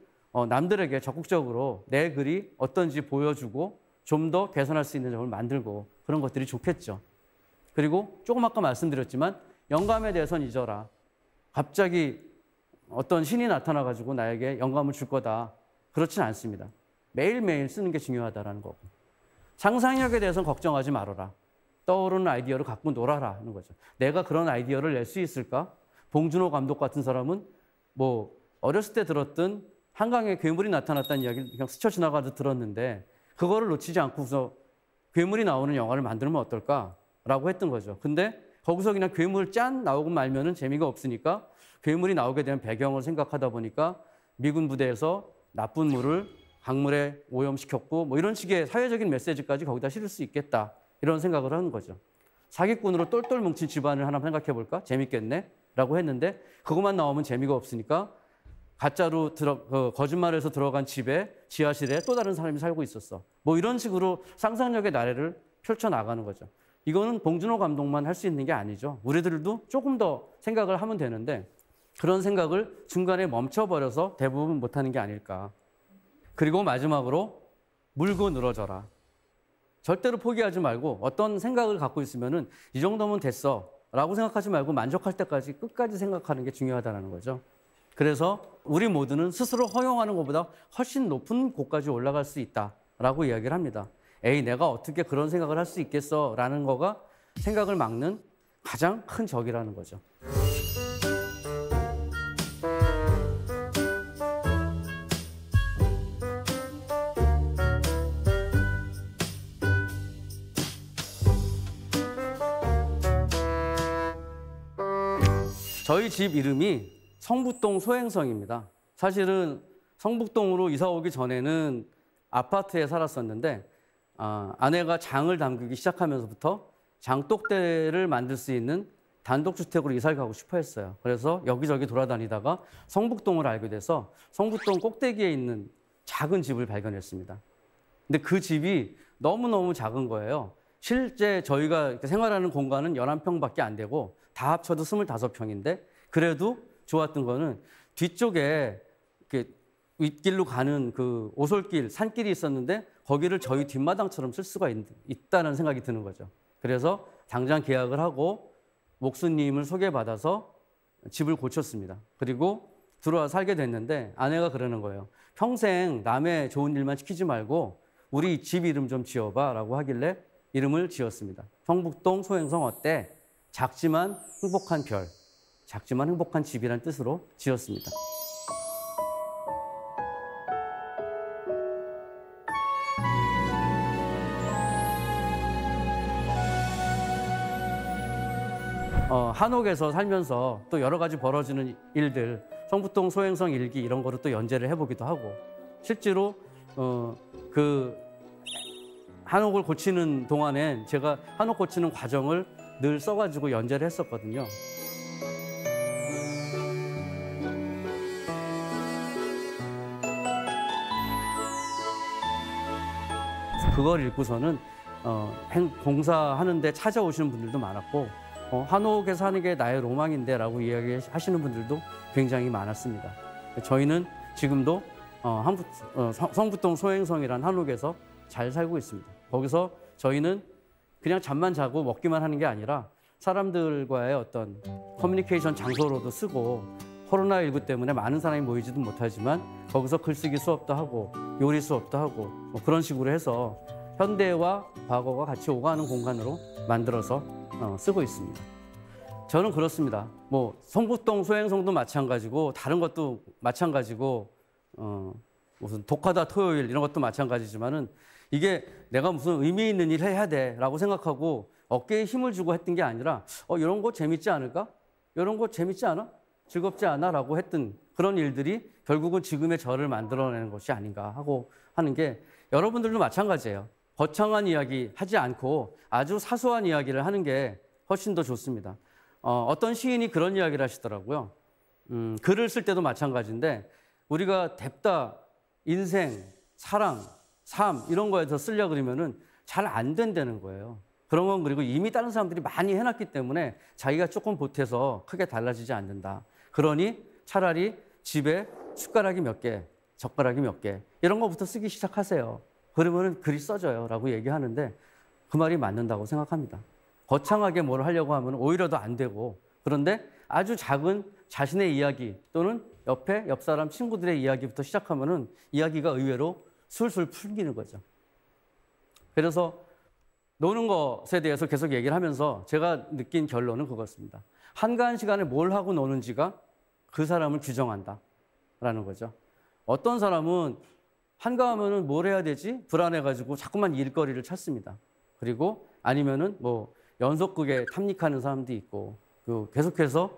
남들에게 적극적으로 내 글이 어떤지 보여주고 좀 더 개선할 수 있는 점을 만들고 그런 것들이 좋겠죠. 그리고 조금 아까 말씀드렸지만 영감에 대해서는 잊어라. 갑자기 어떤 신이 나타나가지고 나에게 영감을 줄 거다. 그렇진 않습니다. 매일매일 쓰는 게 중요하다는 거고. 상상력에 대해서는 걱정하지 말아라. 떠오르는 아이디어를 갖고 놀아라 하는 거죠. 내가 그런 아이디어를 낼 수 있을까? 봉준호 감독 같은 사람은 뭐 어렸을 때 들었던 한강에 괴물이 나타났다는 이야기를 그냥 스쳐 지나가도 들었는데 그거를 놓치지 않고서 괴물이 나오는 영화를 만들면 어떨까라고 했던 거죠. 근데 거기서 그냥 괴물 짠 나오고 말면은 재미가 없으니까 괴물이 나오게 된 배경을 생각하다 보니까 미군 부대에서 나쁜 물을 강물에 오염시켰고 뭐 이런 식의 사회적인 메시지까지 거기다 실을 수 있겠다. 이런 생각을 하는 거죠. 사기꾼으로 똘똘 뭉친 집안을 하나 생각해 볼까? 재밌겠네? 라고 했는데 그것만 나오면 재미가 없으니까 가짜로 거짓말해서 들어간 집에 지하실에 또 다른 사람이 살고 있었어. 뭐 이런 식으로 상상력의 나래를 펼쳐나가는 거죠. 이거는 봉준호 감독만 할 수 있는 게 아니죠. 우리들도 조금 더 생각을 하면 되는데 그런 생각을 중간에 멈춰버려서 대부분 못하는 게 아닐까. 그리고 마지막으로 물고 늘어져라. 절대로 포기하지 말고 어떤 생각을 갖고 있으면은 이 정도면 됐어 라고 생각하지 말고 만족할 때까지 끝까지 생각하는 게 중요하다는 거죠. 그래서 우리 모두는 스스로 허용하는 것보다 훨씬 높은 곳까지 올라갈 수 있다라고 이야기를 합니다. 에이, 내가 어떻게 그런 생각을 할 수 있겠어 라는 거가 생각을 막는 가장 큰 적이라는 거죠. 저희 집 이름이 성북동 소행성입니다. 사실은 성북동으로 이사 오기 전에는 아파트에 살았었는데 아내가 장을 담그기 시작하면서부터 장독대를 만들 수 있는 단독주택으로 이사를 가고 싶어 했어요. 그래서 여기저기 돌아다니다가 성북동을 알게 돼서 성북동 꼭대기에 있는 작은 집을 발견했습니다. 근데 그 집이 너무너무 작은 거예요. 실제 저희가 생활하는 공간은 11평밖에 안 되고 다 합쳐도 25평인데 그래도 좋았던 거는 뒤쪽에 이렇게 윗길로 가는 그 오솔길, 산길이 있었는데 거기를 저희 뒷마당처럼 쓸 수가 있다는 생각이 드는 거죠. 그래서 당장 계약을 하고 목수님을 소개받아서 집을 고쳤습니다. 그리고 들어와 살게 됐는데 아내가 그러는 거예요. 평생 남의 좋은 일만 시키지 말고 우리 집 이름 좀 지어봐 라고 하길래 이름을 지었습니다. 성북동 소행성 어때? 작지만 행복한 별, 작지만 행복한 집이란 뜻으로 지었습니다. 한옥에서 살면서 또 여러 가지 벌어지는 일들, 성북동 소행성 일기 이런 거를 또 연재를 해보기도 하고 실제로 그 한옥을 고치는 동안엔 제가 한옥 고치는 과정을 늘 써가지고 연재를 했었거든요. 그걸 읽고서는 공사하는데 찾아오시는 분들도 많았고 한옥에 사는 게 나의 로망인데 라고 이야기하시는 분들도 굉장히 많았습니다. 저희는 지금도 성북동 소행성이라는 한옥에서 잘 살고 있습니다. 거기서 저희는 그냥 잠만 자고 먹기만 하는 게 아니라 사람들과의 어떤 커뮤니케이션 장소로도 쓰고, 코로나19 때문에 많은 사람이 모이지도 못하지만 거기서 글쓰기 수업도 하고 요리 수업도 하고 뭐 그런 식으로 해서 현대와 과거가 같이 오가는 공간으로 만들어서 쓰고 있습니다. 저는 그렇습니다. 뭐 성북동 소행성도 마찬가지고 다른 것도 마찬가지고 무슨 독하다 토요일 이런 것도 마찬가지지만은 이게 내가 무슨 의미 있는 일 해야 돼라고 생각하고 어깨에 힘을 주고 했던 게 아니라 이런 거 재밌지 않을까? 이런 거 재밌지 않아? 즐겁지 않아? 라고 했던 그런 일들이 결국은 지금의 저를 만들어내는 것이 아닌가 하고 하는 게, 여러분들도 마찬가지예요. 거창한 이야기 하지 않고 아주 사소한 이야기를 하는 게 훨씬 더 좋습니다. 어떤 시인이 그런 이야기를 하시더라고요. 글을 쓸 때도 마찬가지인데 우리가 뎁다, 인생, 사랑, 삶 이런 거에서 쓰려고 그러면은 잘 안 된다는 거예요. 그런 건 그리고 이미 다른 사람들이 많이 해놨기 때문에 자기가 조금 보태서 크게 달라지지 않는다. 그러니 차라리 집에 숟가락이 몇 개, 젓가락이 몇 개 이런 거부터 쓰기 시작하세요. 그러면은 글이 써져요 라고 얘기하는데 그 말이 맞는다고 생각합니다. 거창하게 뭘 하려고 하면 오히려 더 안 되고, 그런데 아주 작은 자신의 이야기 또는 옆 사람 친구들의 이야기부터 시작하면은 이야기가 의외로 술술 풀리는 거죠. 그래서 노는 것에 대해서 계속 얘기를 하면서 제가 느낀 결론은 그것입니다. 한가한 시간에 뭘 하고 노는지가 그 사람을 규정한다라는 거죠. 어떤 사람은 한가하면은 뭘 해야 되지? 불안해가지고 자꾸만 일거리를 찾습니다. 그리고 아니면은 뭐 연속극에 탐닉하는 사람도 있고, 계속해서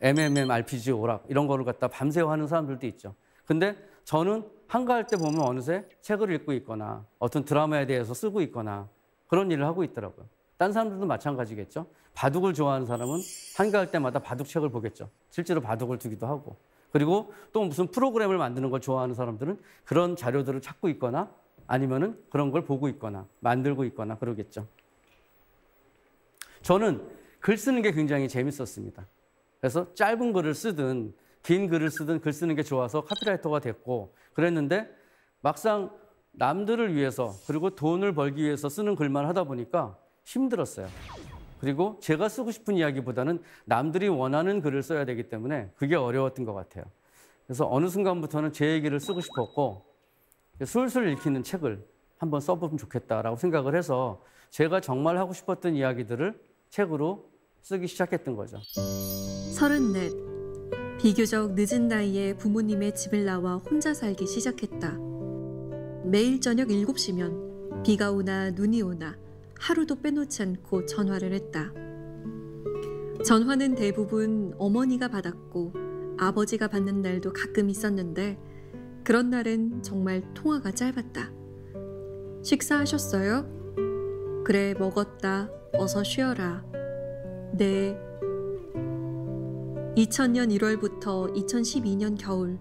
MMORPG 오락 이런 거를 갖다 밤새 하는 사람들도 있죠. 근데 저는 한가할 때 보면 어느새 책을 읽고 있거나 어떤 드라마에 대해서 쓰고 있거나 그런 일을 하고 있더라고요. 딴 사람들도 마찬가지겠죠. 바둑을 좋아하는 사람은 한가할 때마다 바둑책을 보겠죠. 실제로 바둑을 두기도 하고. 그리고 또 무슨 프로그램을 만드는 걸 좋아하는 사람들은 그런 자료들을 찾고 있거나 아니면은 그런 걸 보고 있거나 만들고 있거나 그러겠죠. 저는 글 쓰는 게 굉장히 재밌었습니다. 그래서 짧은 글을 쓰든 긴 글을 쓰든 글 쓰는 게 좋아서 카피라이터가 됐고 그랬는데, 막상 남들을 위해서 그리고 돈을 벌기 위해서 쓰는 글만 하다 보니까 힘들었어요. 그리고 제가 쓰고 싶은 이야기보다는 남들이 원하는 글을 써야 되기 때문에 그게 어려웠던 것 같아요. 그래서 어느 순간부터는 제 얘기를 쓰고 싶었고 술술 읽히는 책을 한번 써보면 좋겠다라고 생각을 해서 제가 정말 하고 싶었던 이야기들을 책으로 쓰기 시작했던 거죠. 34. 비교적 늦은 나이에 부모님의 집을 나와 혼자 살기 시작했다. 매일 저녁 7시면 비가 오나 눈이 오나 하루도 빼놓지 않고 전화를 했다. 전화는 대부분 어머니가 받았고 아버지가 받는 날도 가끔 있었는데 그런 날은 정말 통화가 짧았다. 식사하셨어요? 그래, 먹었다. 어서 쉬어라. 네. 2000년 1월부터 2012년 겨울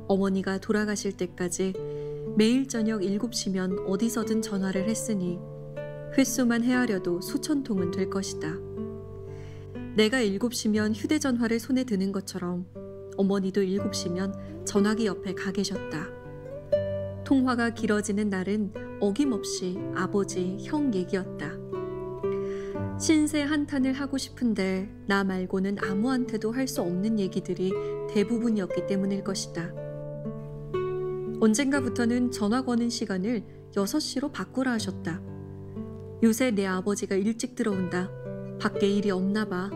어머니가 돌아가실 때까지 매일 저녁 7시면 어디서든 전화를 했으니 횟수만 헤아려도 수천 통은 될 것이다. 내가 7시면 휴대전화를 손에 드는 것처럼 어머니도 7시면 전화기 옆에 가 계셨다. 통화가 길어지는 날은 어김없이 아버지, 형 얘기였다. 신세 한탄을 하고 싶은데 나 말고는 아무한테도 할 수 없는 얘기들이 대부분이었기 때문일 것이다. 언젠가부터는 전화 거는 시간을 6시로 바꾸라 하셨다. 요새 내 아버지가 일찍 들어온다. 밖에 일이 없나 봐.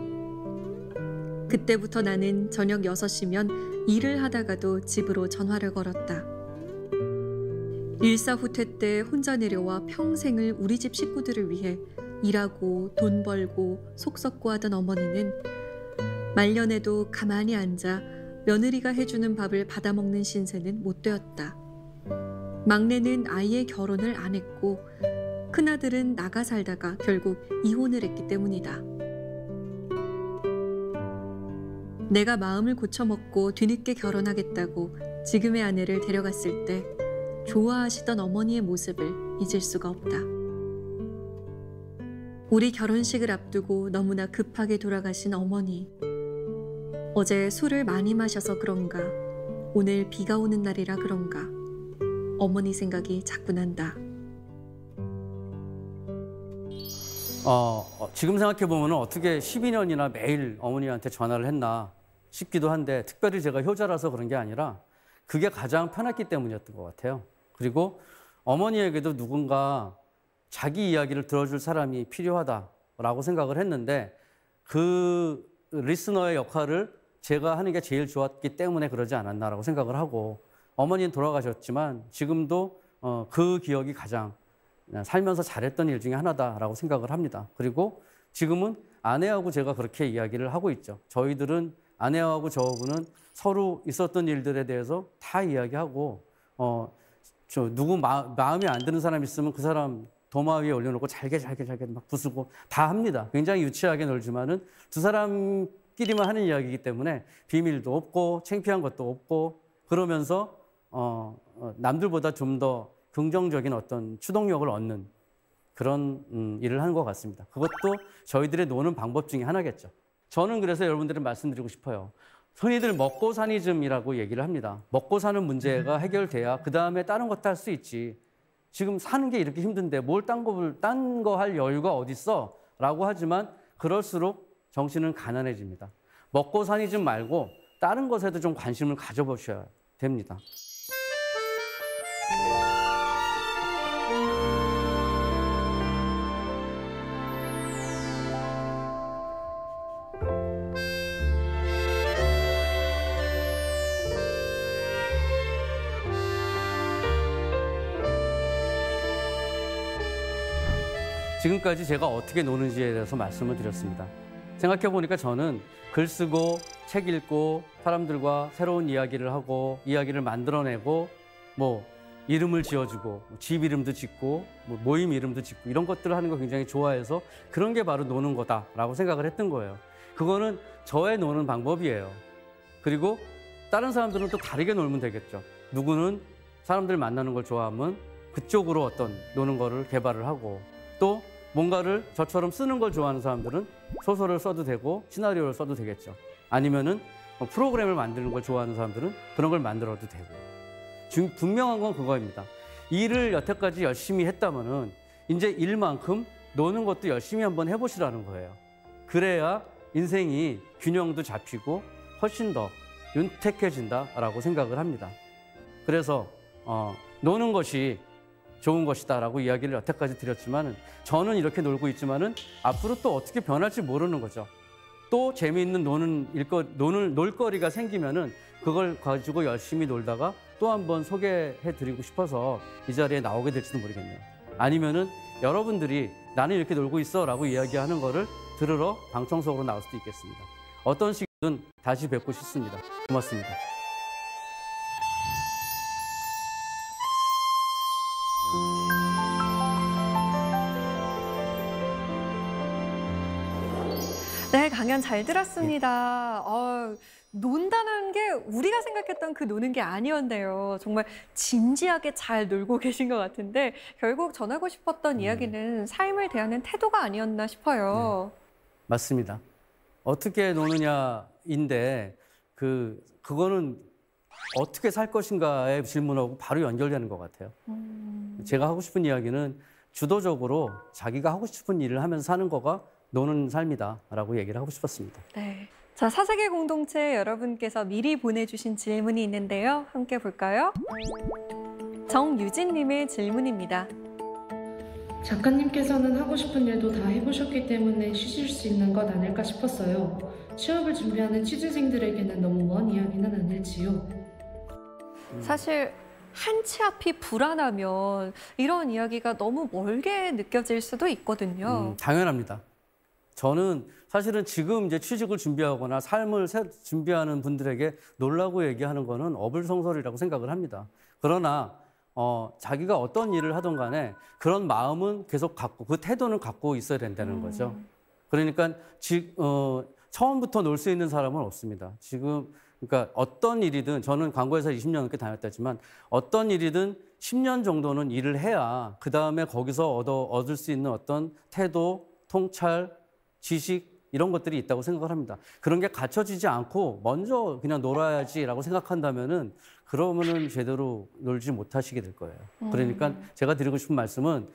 그때부터 나는 저녁 6시면 일을 하다가도 집으로 전화를 걸었다. 일사후퇴 때 혼자 내려와 평생을 우리 집 식구들을 위해 일하고 돈 벌고 속 썩고 하던 어머니는 말년에도 가만히 앉아 며느리가 해주는 밥을 받아먹는 신세는 못 되었다. 막내는 아이의 결혼을 안 했고 큰아들은 나가 살다가 결국 이혼을 했기 때문이다. 내가 마음을 고쳐먹고 뒤늦게 결혼하겠다고 지금의 아내를 데려갔을 때 좋아하시던 어머니의 모습을 잊을 수가 없다. 우리 결혼식을 앞두고 너무나 급하게 돌아가신 어머니. 어제 술을 많이 마셔서 그런가 오늘 비가 오는 날이라 그런가. 어머니 생각이 자꾸 난다. 지금 생각해보면 어떻게 12년이나 매일 어머니한테 전화를 했나 싶기도 한데 특별히 제가 효자라서 그런 게 아니라 그게 가장 편했기 때문이었던 것 같아요. 그리고 어머니에게도 누군가 자기 이야기를 들어줄 사람이 필요하다라고 생각을 했는데 그 리스너의 역할을 제가 하는 게 제일 좋았기 때문에 그러지 않았나라고 생각을 하고 어머니는 돌아가셨지만 지금도 그 기억이 가장 살면서 잘했던 일 중에 하나다라고 생각을 합니다. 그리고 지금은 아내하고 제가 그렇게 이야기를 하고 있죠. 저희들은 아내하고 저하고는 서로 있었던 일들에 대해서 다 이야기하고 누구 마음에 안 드는 사람 있으면 그 사람 도마 위에 올려놓고 잘게 막 부수고 다 합니다. 굉장히 유치하게 놀지만은 두 사람끼리만 하는 이야기이기 때문에 비밀도 없고 창피한 것도 없고 그러면서 남들보다 좀 더 긍정적인 어떤 추동력을 얻는 그런 일을 하는 것 같습니다. 그것도 저희들의 노는 방법 중에 하나겠죠. 저는 그래서 여러분들께 말씀드리고 싶어요. 흔히들 먹고 사니즘이라고 얘기를 합니다. 먹고 사는 문제가 해결돼야 그 다음에 다른 것도 할 수 있지. 지금 사는 게 이렇게 힘든데 뭘 딴 거 할 여유가 어딨어? 라고 하지만 그럴수록 정신은 가난해집니다. 먹고 사니즘 말고 다른 것에도 좀 관심을 가져보셔야 됩니다. 지금까지 제가 어떻게 노는지에 대해서 말씀을 드렸습니다. 생각해보니까 저는 글 쓰고 책 읽고 사람들과 새로운 이야기를 하고 이야기를 만들어내고 뭐 이름을 지어주고 집 이름도 짓고 뭐 모임 이름도 짓고 이런 것들을 하는 거 굉장히 좋아해서 그런 게 바로 노는 거다라고 생각을 했던 거예요. 그거는 저의 노는 방법이에요. 그리고 다른 사람들은 또 다르게 놀면 되겠죠. 누구는 사람들 만나는 걸 좋아하면 그쪽으로 어떤 노는 거를 개발을 하고 또 뭔가를 저처럼 쓰는 걸 좋아하는 사람들은 소설을 써도 되고 시나리오를 써도 되겠죠. 아니면은 프로그램을 만드는 걸 좋아하는 사람들은 그런 걸 만들어도 되고. 분명한 건 그거입니다. 일을 여태까지 열심히 했다면은 이제 일만큼 노는 것도 열심히 한번 해보시라는 거예요. 그래야 인생이 균형도 잡히고 훨씬 더 윤택해진다라고 생각을 합니다. 그래서 노는 것이 좋은 것이다라고 이야기를 여태까지 드렸지만은 저는 이렇게 놀고 있지만은 앞으로 또 어떻게 변할지 모르는 거죠. 또 재미있는 놀거리가 생기면은 그걸 가지고 열심히 놀다가 또 한번 소개해드리고 싶어서 이 자리에 나오게 될지도 모르겠네요. 아니면은 여러분들이 나는 이렇게 놀고 있어라고 이야기하는 거를 들으러 방청석으로 나올 수도 있겠습니다. 어떤 식이든 다시 뵙고 싶습니다. 고맙습니다. 네, 강연 잘 들었습니다. 논다는 게 우리가 생각했던 그 노는 게 아니었네요. 정말 진지하게 잘 놀고 계신 것 같은데 결국 전하고 싶었던 이야기는 삶을 대하는 태도가 아니었나 싶어요. 네, 맞습니다. 어떻게 노느냐인데 그거는 어떻게 살 것인가의 질문하고 바로 연결되는 것 같아요. 제가 하고 싶은 이야기는 주도적으로 자기가 하고 싶은 일을 하면서 사는 거가 노는 삶이다라고 얘기를 하고 싶었습니다. 네. 자, 사색의 공동체 여러분께서 미리 보내주신 질문이 있는데요. 함께 볼까요? 정유진님의 질문입니다. 작가님께서는 하고 싶은 일도 다 해보셨기 때문에 쉬실 수 있는 것 아닐까 싶었어요. 취업을 준비하는 취준생들에게는 너무 먼 이야기는 아닐지요? 사실 한 치 앞이 불안하면 이런 이야기가 너무 멀게 느껴질 수도 있거든요. 당연합니다. 저는 사실은 지금 이제 취직을 준비하거나 삶을 준비하는 분들에게 놀라고 얘기하는 거는 어불성설이라고 생각을 합니다. 그러나 자기가 어떤 일을 하든 간에 그런 마음은 계속 갖고 그 태도는 갖고 있어야 된다는 거죠. 그러니까 처음부터 놀 수 있는 사람은 없습니다. 그러니까 어떤 일이든 저는 광고회사 20년 넘게 다녔다지만 어떤 일이든 10년 정도는 일을 해야 그다음에 거기서 얻을 수 있는 어떤 태도, 통찰, 지식 이런 것들이 있다고 생각을 합니다. 그런 게 갖춰지지 않고 먼저 그냥 놀아야지라고 생각한다면은 그러면은 제대로 놀지 못하시게 될 거예요. 그러니까 제가 드리고 싶은 말씀은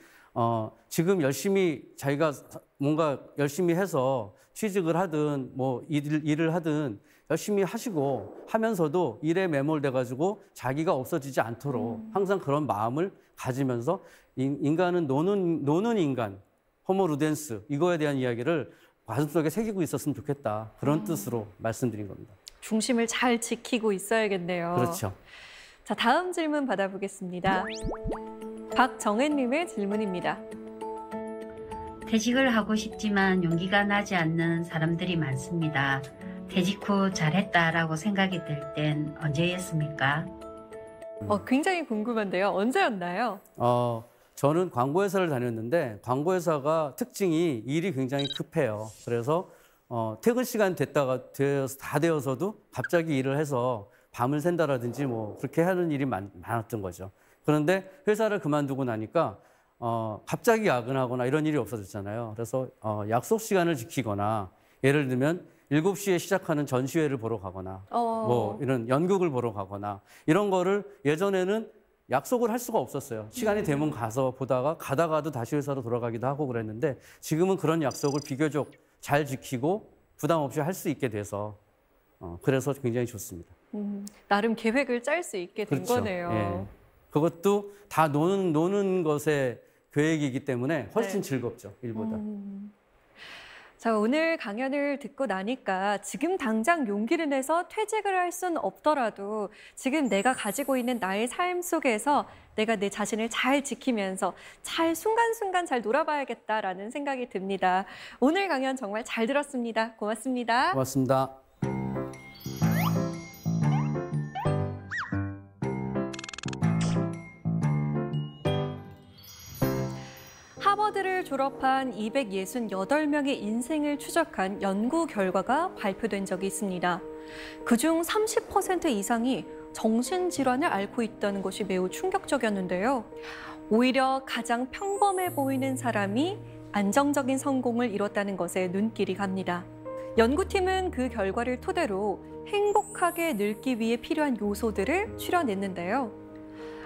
지금 열심히 자기가 뭔가 열심히 해서 취직을 하든 뭐 일을 하든 열심히 하시고 하면서도 일에 매몰돼 가지고 자기가 없어지지 않도록 항상 그런 마음을 가지면서 인간은 노는 인간, 호모 루덴스 이거에 대한 이야기를 가슴속에 새기고 있었으면 좋겠다. 그런 뜻으로 말씀드린 겁니다. 중심을 잘 지키고 있어야겠네요. 그렇죠. 자, 다음 질문 받아보겠습니다. 박정혜님의 질문입니다. 퇴직을 하고 싶지만 용기가 나지 않는 사람들이 많습니다. 퇴직 후 잘했다라고 생각이 들 땐 언제였습니까? 굉장히 궁금한데요. 언제였나요? 저는 광고회사를 다녔는데 광고회사가 특징이 일이 굉장히 급해요. 그래서 퇴근 시간 다 되어서도 갑자기 일을 해서 밤을 샌다라든지 뭐 그렇게 하는 일이 많았던 거죠. 그런데 회사를 그만두고 나니까 갑자기 야근하거나 이런 일이 없어졌잖아요. 그래서 약속 시간을 지키거나 예를 들면 7시에 시작하는 전시회를 보러 가거나 뭐 이런 연극을 보러 가거나 이런 거를 예전에는 약속을 할 수가 없었어요. 시간이 되면 가서 보다가 가다가도 다시 회사로 돌아가기도 하고 그랬는데 지금은 그런 약속을 비교적 잘 지키고 부담 없이 할 수 있게 돼서 그래서 굉장히 좋습니다. 나름 계획을 짤 수 있게 된 그렇죠. 거네요. 예. 그것도 다 노는 것의 계획이기 때문에 훨씬 네. 즐겁죠, 일보다. 자, 오늘 강연을 듣고 나니까 지금 당장 용기를 내서 퇴직을 할 수는 없더라도 지금 내가 가지고 있는 나의 삶 속에서 내가 내 자신을 잘 지키면서 잘 순간순간 잘 놀아봐야겠다라는 생각이 듭니다. 오늘 강연 정말 잘 들었습니다. 고맙습니다. 고맙습니다. 하버드를 졸업한 268명의 인생을 추적한 연구 결과가 발표된 적이 있습니다. 그중 30% 이상이 정신질환을 앓고 있다는 것이 매우 충격적이었는데요. 오히려 가장 평범해 보이는 사람이 안정적인 성공을 이뤘다는 것에 눈길이 갑니다. 연구팀은 그 결과를 토대로 행복하게 늙기 위해 필요한 요소들을 추려냈는데요.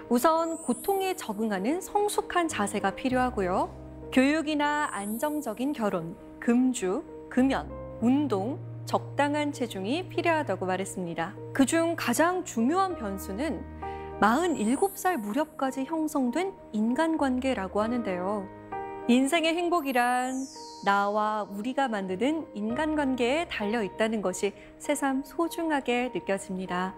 우선 고통에 적응하는 성숙한 자세가 필요하고요. 교육이나 안정적인 결혼, 금주, 금연, 운동, 적당한 체중이 필요하다고 말했습니다. 그중 가장 중요한 변수는 47살 무렵까지 형성된 인간관계라고 하는데요. 인생의 행복이란 나와 우리가 만드는 인간관계에 달려있다는 것이 새삼 소중하게 느껴집니다.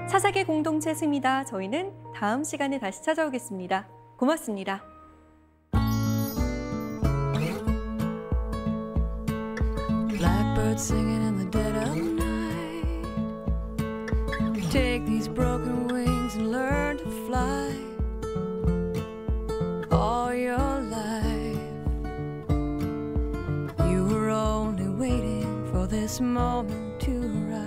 사사계 공동체 스미다. 저희는 다음 시간에 다시 찾아오겠습니다. 고맙습니다. Blackbird singing in the dead of night. Take these broken wings and learn to fly. All your life, you were only waiting for this moment to rise.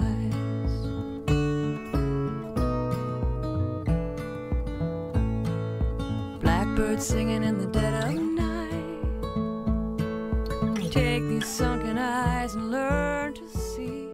Blackbird singing in the dead of night. Take these sunken eyes and learn to see.